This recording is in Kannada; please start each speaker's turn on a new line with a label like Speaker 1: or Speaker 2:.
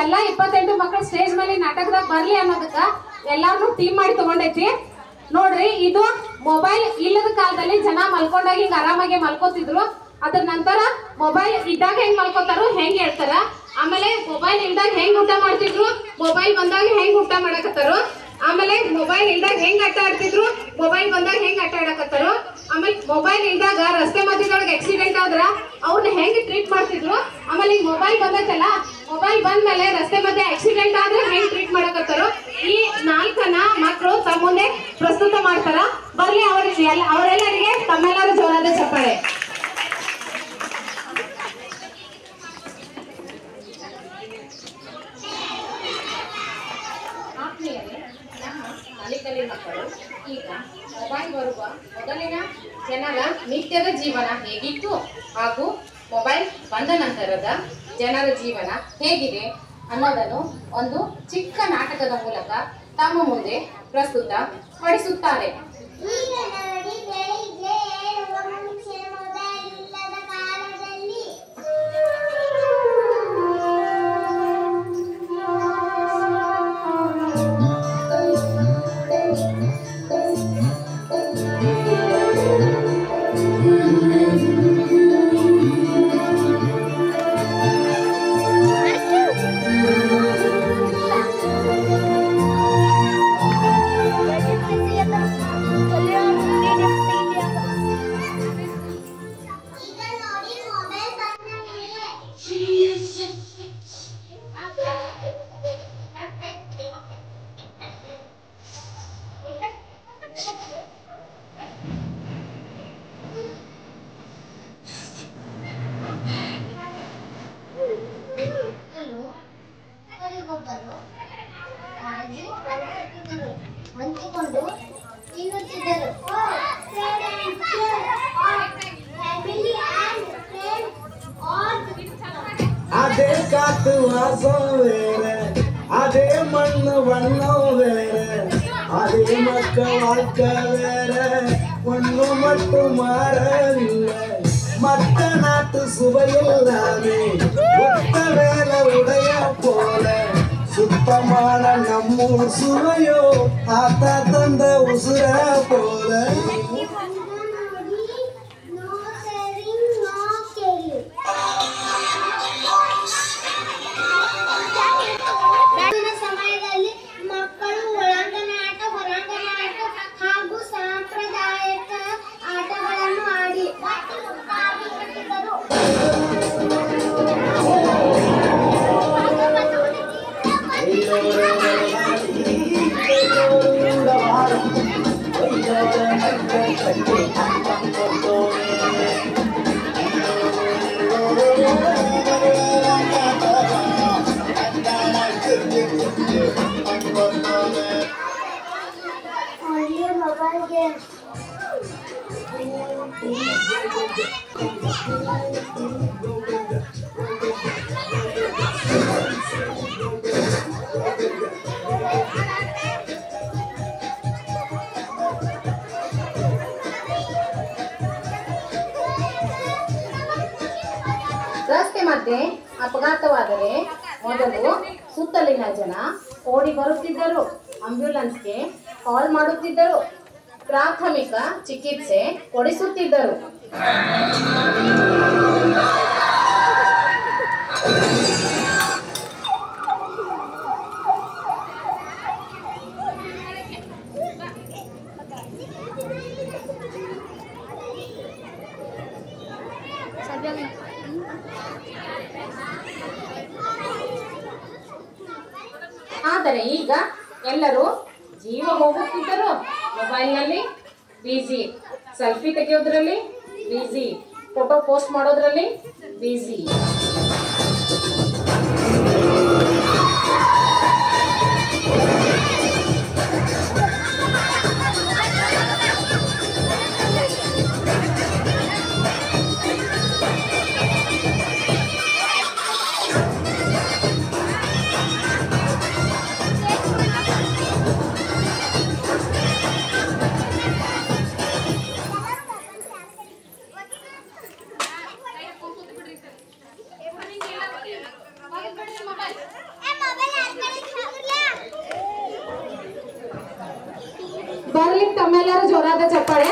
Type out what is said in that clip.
Speaker 1: ಎಲ್ಲಾ 28 ಮಕ್ಕಳು ಸ್ಟೇಜ್ ಮೇಲೆ ನಾಟಕದಾಗ ಬರ್ಲಿ ಅನ್ನೋದಕ್ಕ ಎಲ್ಲಾರನು ಟೀಮ್ ಮಾಡಿ ತಗೊಂಡೈತಿ ನೋಡ್ರಿ. ಇದು ಮೊಬೈಲ್ ಇಲ್ಲದ ಕಾಲದಲ್ಲಿ ಜನ ಮಲ್ಕೊಂಡಾಗ ಹಿಂಗ ಆರಾಮಾಗಿ ಮಲ್ಕೋತಿದ್ರು. ಅದ್ರ ನಂತರ ಮೊಬೈಲ್ ಇದ್ದಾಗ ಹೆಂಗ್ ಮಲ್ಕೋತಾರೋ ಹೆಂಗ್ ಹೇಳ್ತಾರ. ಆಮೇಲೆ ಮೊಬೈಲ್ ಇಲ್ದಾಗ ಹೆಂಗ್ ಊಟ ಮಾಡ್ತಿದ್ರು, ಮೊಬೈಲ್ ಬಂದಾಗ ಹೆಂಗ್ ಊಟ ಮಾಡಕತ್ತಾರೋ. ಆಮೇಲೆ ಮೊಬೈಲ್ ಇಲ್ದಾಗ ಹೆಂಗ್ ಆಟ ಆಡ್ತಿದ್ರು, ಮೊಬೈಲ್ ಬಂದಾಗ ಹೆಂಗ್ ಆಟ ಆಡಕತ್ತಾರೋ. ಆಮೇಲೆ ಮೊಬೈಲ್ ಇಲ್ದಾಗ ರಸ್ತೆ ಮಧ್ಯದೊಳಗೆ ಆಕ್ಸಿಡೆಂಟ್ ಆದ್ರ ಅವ್ರನ್ನ ಹೆಂಗ್ ಟ್ರೀಟ್ ಮಾಡ್ತಿದ್ರು. ಆಮೇಲೆ ಈಗ ಮೊಬೈಲ್ ಬಂದೈತಲ್ಲ, ಮೊಬೈಲ್ ಬಂದ್ಮೇಲೆ ರಸ್ತೆ ಮಧ್ಯೆ ಆಕ್ಸಿಡೆಂಟ್ ಆದ್ರೆ ಹೆಂಗ್ ಟ್ರೀಟ್ ಮಾಡಕತ್ತಾರೋ. ಈ 4 ಮಕ್ಕಳು ತಮ್ಮ ಮುಂದೆ ಪ್ರಸ್ತುತ ಮಾಡ್ತಾರ. ಬರ್ಲಿ ಅವರೆಲ್ಲರಿಗೆ ತಮ್ಮೆಲ್ಲರ ಜೋರಾದ ಚಪ್ಪಾಳೆ. ಕಲಿಕಲಿ ಮಕ್ಕಳು ಈಗ ಮೊಬೈಲ್ ಬರುವ ಮೊದಲಿನ ಜನರ ನಿತ್ಯದ ಜೀವನ ಹೇಗಿತ್ತು ಹಾಗೂ ಮೊಬೈಲ್ ಬಂದ ನಂತರದ ಜನರ ಜೀವನ ಹೇಗಿದೆ ಅನ್ನೋದನ್ನು ಒಂದು ಚಿಕ್ಕ ನಾಟಕದ ಮೂಲಕ ತಮ್ಮ ಮುಂದೆ ಪ್ರಸ್ತುತ ಪಡಿಸುತ್ತಾರೆ.
Speaker 2: ಹಂಚಿಕೊಂಡು ತಿನ್ನುತ್ತಿದ್ದರು.
Speaker 3: ಅದೇ ಕಾತು ವಾಸ ಬೇರೆ, ಅದೇ ಮಣ್ಣು ಬಣ್ಣ ಬೇರೆ, ಅದೇ ಮಕ್ಕ ವಾಕ ಬೇರೆ, ಮಣ್ಣು ಮಟ್ಟು ಮಾರಲಿಲ್ಲ மத்த நாட்டு சுவையில்லாமே ஒத்த வேலை உடைய போல சுத்தமான நம்மூர் சுவையோ ஆத்தா தந்த உசுர போல.
Speaker 2: ಸಮಯದಲ್ಲಿ ಮಕ್ಕಳು ಒಳಾಂಗಣ ಆಟ, ಹೊರಾಂಗಣ ಆಟ ಹಾಗೂ ಸಾಂಪ್ರದಾಯಿಕ ಆಟಗಳನ್ನು ಆಡಿ ಮೊಬೈಲ್ ಗೇಮ್
Speaker 1: ರಸ್ತೆ ಮಧ್ಯೆ ಅಪಘಾತವಾದರೆ ಮೊದಲು ಸುತ್ತಲಿನ ಜನ ಓಡಿ ಬರುತ್ತಿದ್ದರು, ಆಂಬ್ಯುಲೆನ್ಸ್ಗೆ ಕಾಲ್ ಮಾಡುತ್ತಿದ್ದರು, ಪ್ರಾಥಮಿಕ ಚಿಕಿತ್ಸೆ ಕೊಡಿಸುತ್ತಿದ್ದರು. ಆದರೆ ಈಗ ಎಲ್ಲರೂ ಜೀವ ಹೋಗುತ್ತಿದ್ದರು ಮೊಬೈಲ್ನಲ್ಲಿ ಬಿಜಿ, ಸೆಲ್ಫಿ ತೆಗೆಯೋದ್ರಲ್ಲಿ ಬಿಜಿ, ಫೋಟೋ ಪೋಸ್ಟ್ ಮಾಡೋದ್ರಲ್ಲಿ ಬಿಜಿ. ಬರ್ಲಿ ತಮ್ಮೆಲ್ಲರೂ ಜೋರಾದ ಚಪ್ಪಾಳೆ.